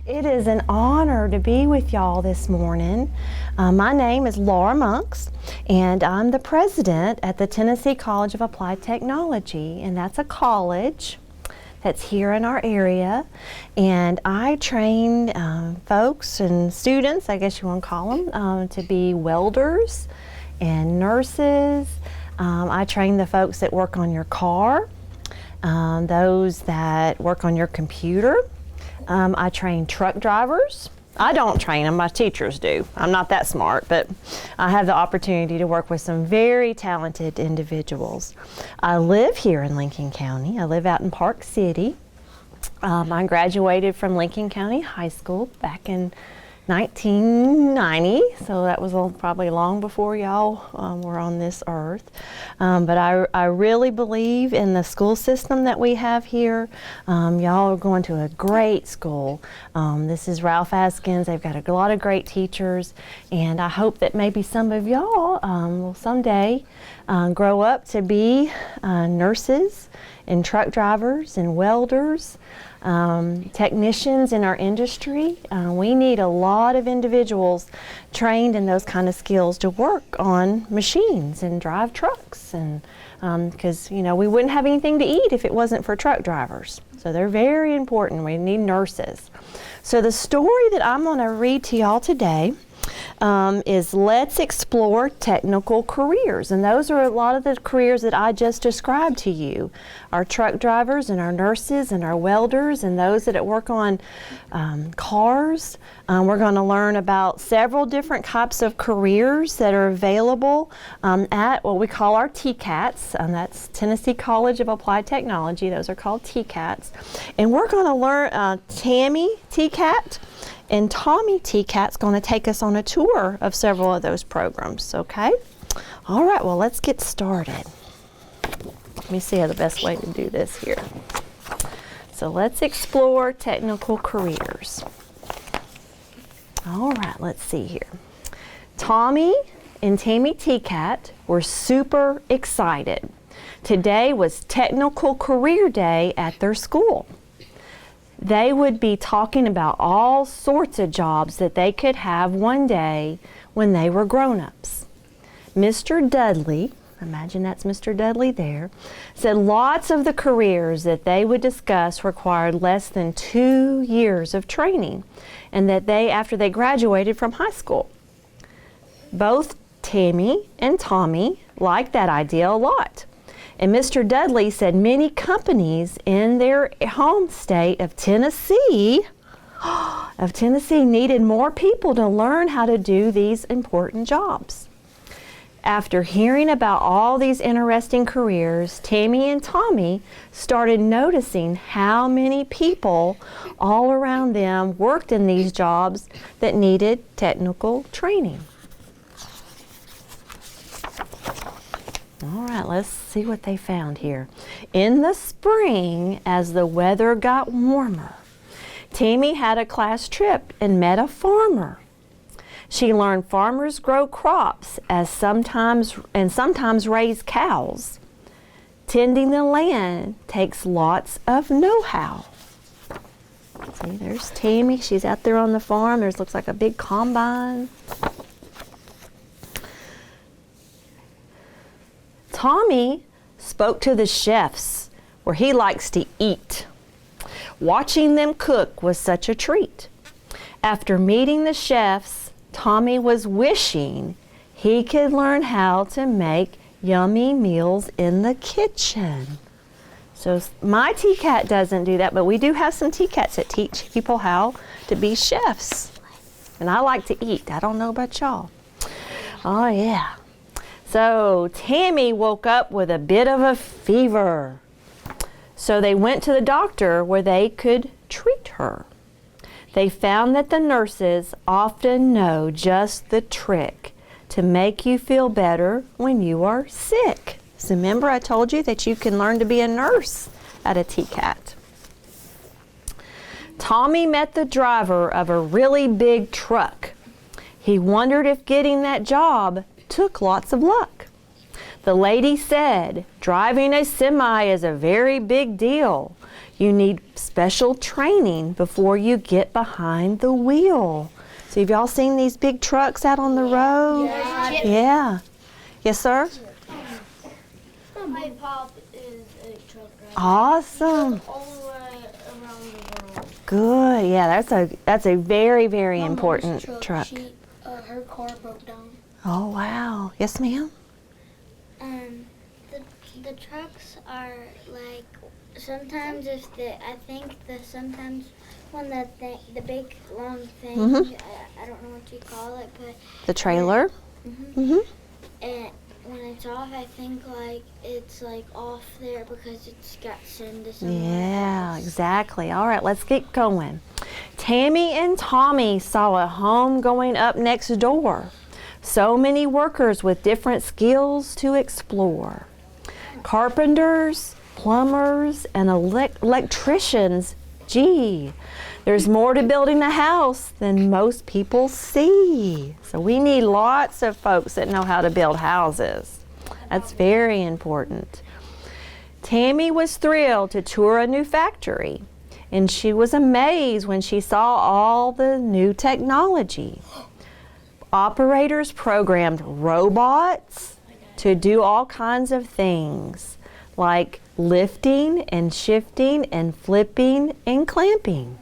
It is an honor to be with y'all this morning. My name is Laura Monks, and I'm the president at the Tennessee College of Applied Technology, and that's a college that's here in our area. And I train folks and students, I guess you want to call them, to be welders and nurses. I train the folks that work on your car, those that work on your computer. I train truck drivers. I don't train them, my teachers do. I'm not that smart, but I have the opportunity to work with some very talented individuals. I live here in Lincoln County. I live out in Park City. I graduated from Lincoln County High School back in 1990, so that was probably long before y'all were on this earth. But I really believe in the school system that we have here. Y'all are going to a great school. This is Ralph Askins. They've got a lot of great teachers, and I hope that maybe some of y'all will someday grow up to be nurses and truck drivers and welders. Technicians in our industry. We need a lot of individuals trained in those kind of skills to work on machines and drive trucks, and because we wouldn't have anything to eat if it wasn't for truck drivers. So they're very important. We need nurses. So the story that I'm going to read to y'all today is Let's Explore Technical Careers. And those are a lot of the careers that I just described to you. Our truck drivers and our nurses and our welders and those that work on cars. We're going to learn about several different types of careers that are available at what we call our TCATs. That's Tennessee College of Applied Technology. Those are called TCATs. And we're going to learn Tammie T-cat and Tommie T-cat's going to take us on a tour of several of those programs, okay? All right, well, let's get started. Let me see how the best way to do this here. So let's explore technical careers. All right, let's see here. Tommie and Tammie T-cat were super excited. Today was Technical Career Day at their school. They would be talking about all sorts of jobs that they could have one day when they were grown-ups. Mr. Dudley, imagine that's Mr. Dudley there, said lots of the careers that they would discuss required less than 2 years of training, and that after they graduated from high school. Both Tammie and Tommie liked that idea a lot. And Mr. Dudley said many companies in their home state of Tennessee needed more people to learn how to do these important jobs. After hearing about all these interesting careers, Tammie and Tommie started noticing how many people all around them worked in these jobs that needed technical training. All right, let's see what they found here. In the spring, as the weather got warmer, Tammie had a class trip and met a farmer. She learned farmers grow crops sometimes raise cows. Tending the land takes lots of know-how. See, there's Tammie. She's out there on the farm. Looks like a big combine. Tommie spoke to the chefs where he likes to eat. Watching them cook was such a treat. After meeting the chefs, Tommie was wishing he could learn how to make yummy meals in the kitchen. So my T-cat doesn't do that, but we do have some T-cats that teach people how to be chefs. And I like to eat. I don't know about y'all. Oh yeah. So Tammie woke up with a bit of a fever. So they went to the doctor where they could treat her. They found that the nurses often know just the trick to make you feel better when you are sick. So remember I told you that you can learn to be a nurse at a TCAT. Tommie met the driver of a really big truck. He wondered if getting that job took lots of luck. The lady said, "Driving a semi is a very big deal. You need special training before you get behind the wheel. So have y'all seen these big trucks out on the road? Yeah. Yes, sir? My pop is a truck driver. Awesome. All the way around the world. Good. Yeah, that's a very, very My important mom's truck. Her car broke down. Oh, wow. Yes, ma'am? The trucks are like, sometimes sometimes when the big long thing, I don't know what you call it, but The trailer? and when it's off, I think like it's like off there because it's got send to somewhere Yeah, else. exactly. All right, let's get going. Tammy and Tommie saw a home going up next door. So many workers with different skills to explore. Carpenters, plumbers, and electricians. Gee, there's more to building a house than most people see. So we need lots of folks that know how to build houses. That's very important. Tammy was thrilled to tour a new factory, and she was amazed when she saw all the new technology. Operators programmed robots to do all kinds of things, like lifting and shifting and flipping and clamping.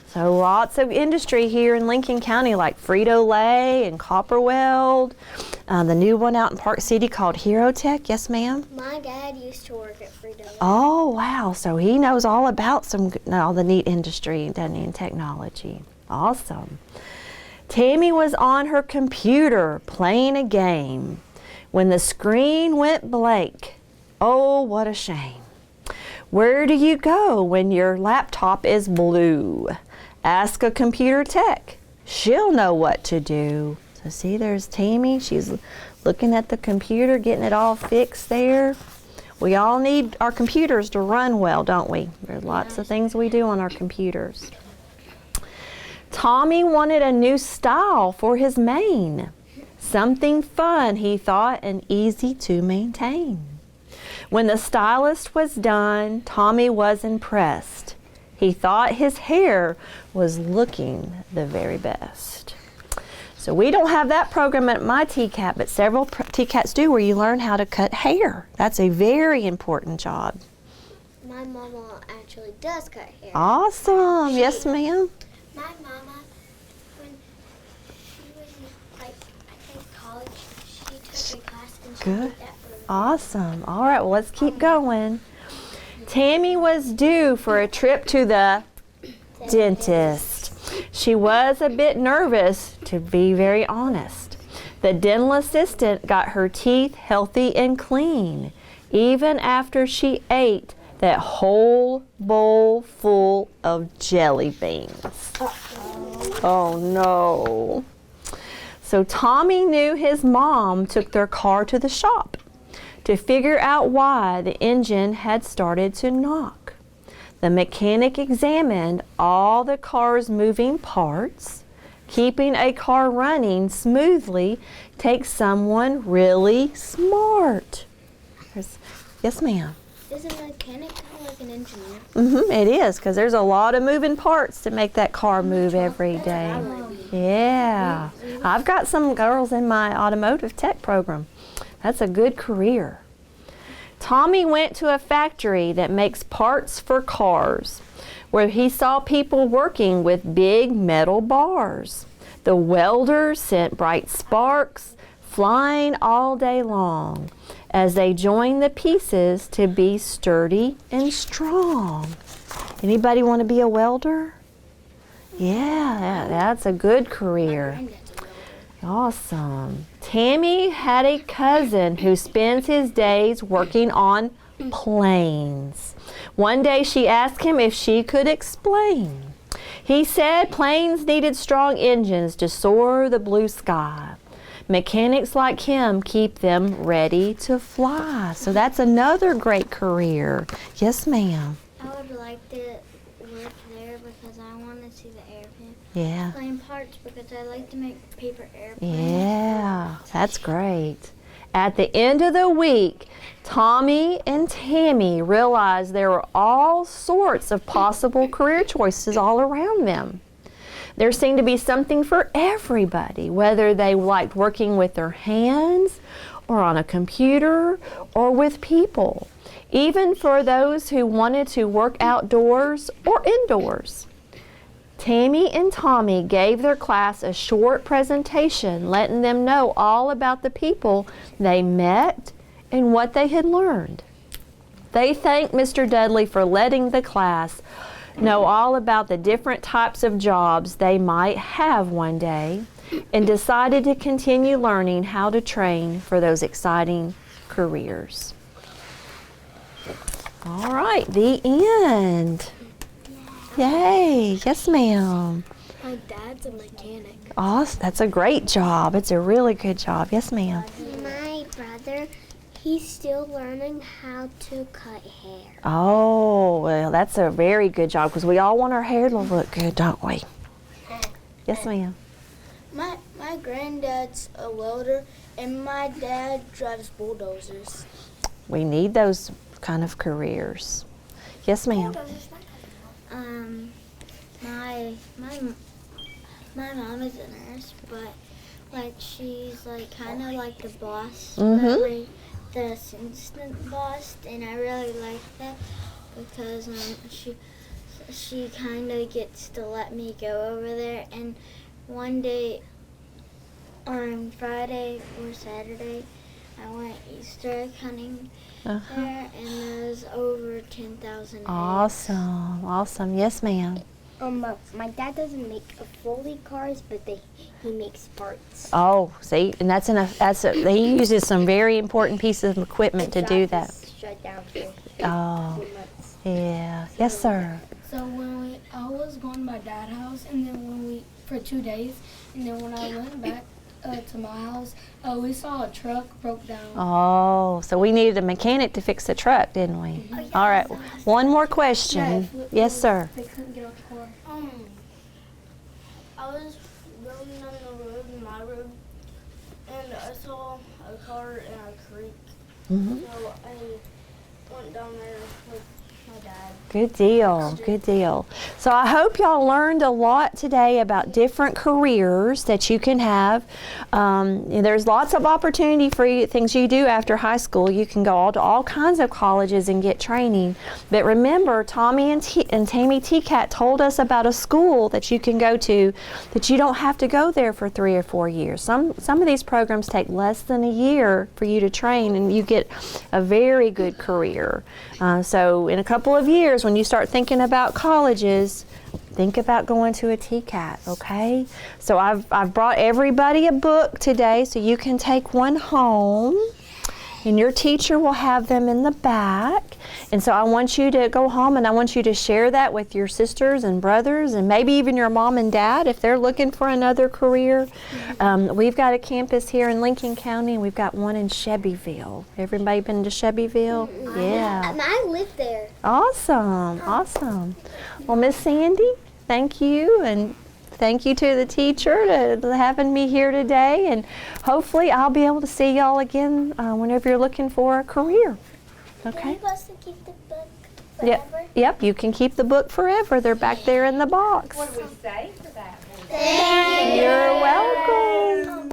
So lots of industry here in Lincoln County, like Frito-Lay and Copperweld. The new one out in Park City called Hero Tech. Yes, ma'am? My dad used to work at Frito-Lay. Oh, wow. So he knows all about all the neat industry, doesn't he, and technology. Awesome. Tammy was on her computer playing a game when the screen went blank. Oh, what a shame. Where do you go when your laptop is blue? Ask a computer tech. She'll know what to do. So see, there's Tammy. She's looking at the computer, getting it all fixed there. We all need our computers to run well, don't we? There's lots of things we do on our computers. Tommie wanted a new style for his mane. Something fun, he thought, and easy to maintain. When the stylist was done, Tommie was impressed. He thought his hair was looking the very best. So we don't have that program at my TCAT, but several TCATs do, where you learn how to cut hair. That's a very important job. My mama actually does cut hair. Awesome. Yes, ma'am. My mama, when she was like, I think college, she took a class and she Good. did that for me. Awesome. All right, well, let's keep going. Tammy was due for a trip to the dentist. She was a bit nervous, to be very honest. The dental assistant got her teeth healthy and clean, even after she ate that whole bowl full of jelly beans. Oh no. So Tommie knew his mom took their car to the shop to figure out why the engine had started to knock. The mechanic examined all the car's moving parts. Keeping a car running smoothly takes someone really smart. Yes, ma'am. Is a mechanic kind of like an engineer? It is, because there's a lot of moving parts to make that car move every day. Yeah. I've got some girls in my Automotive Tech program. That's a good career. Tommie went to a factory that makes parts for cars, where he saw people working with big metal bars. The welders sent bright sparks flying all day long as they joined the pieces to be sturdy and strong. Anybody want to be a welder? Yeah, that's a good career. Awesome. Tammy had a cousin who spends his days working on planes. One day she asked him if she could explain. He said planes needed strong engines to soar the blue sky. Mechanics like him keep them ready to fly. So that's another great career. Yes, ma'am. I would like to work there because I want to see the airplane. Yeah. Plane parts because I like to make paper airplanes. Yeah, that's great. At the end of the week, Tommie and Tammie realized there were all sorts of possible career choices all around them. There seemed to be something for everybody, whether they liked working with their hands or on a computer or with people, even for those who wanted to work outdoors or indoors. Tammie and Tommie gave their class a short presentation letting them know all about the people they met and what they had learned. They thanked Mr. Dudley for letting the class know all about the different types of jobs they might have one day and decided to continue learning how to train for those exciting careers. All right, the end. Yay, yes ma'am. My dad's a mechanic. Awesome, that's a great job. It's a really good job. Yes ma'am. My brother, he's still learning how to cut hair. Oh, well that's a very good job because we all want our hair to look good, don't we? Yes ma'am. My granddad's a welder, and my dad drives bulldozers. We need those kind of careers. Yes ma'am. My mom is a nurse, but like she's like kind of like the boss, Mhm. the assistant boss, and I really like that because she kind of gets to let me go over there. And one day on Friday or Saturday, I went Easter egg hunting there, and there was over 10,000 eggs. Awesome, awesome. Yes ma'am. My dad doesn't make fully cars, but he makes parts. Oh, see, and he uses some very important pieces of equipment to do that. Shut down for Oh, 2 months. yeah. Yes, sir. So I was going to my dad's house, and then for 2 days, and then when I went back to my house, we saw a truck broke down. Oh, so we needed a mechanic to fix the truck, didn't we? Mhm. All right, one more question. Yes, sir. They couldn't get off the car. I was going down the road, my road, and I saw a car in a creek. Mhm. So I went down there with my dad. Good deal, good deal. So I hope y'all learned a lot today about different careers that you can have. There's lots of opportunity for you, things you do after high school. You can go to all kinds of colleges and get training. But remember, Tommie and Tammie T-cat told us about a school that you can go to that you don't have to go there for 3 or 4 years. Some of these programs take less than a year for you to train, and you get a very good career. So in a couple of years, when you start thinking about colleges, think about going to a TCAT, okay? So I've brought everybody a book today so you can take one home, and your teacher will have them in the back. And so I want you to go home and I want you to share that with your sisters and brothers and maybe even your mom and dad if they're looking for another career. We've got a campus here in Lincoln County, and we've got one in Shelbyville. Everybody been to Shelbyville? Yeah. I live there. Awesome, awesome. Well, Miss Sandy, thank you, and thank you to the teacher to having me here today, and hopefully I'll be able to see y'all again whenever you're looking for a career. Okay? Are you supposed to keep the book forever? Yep, you can keep the book forever. They're back there in the box. What do we say for that? Thank you. You're welcome.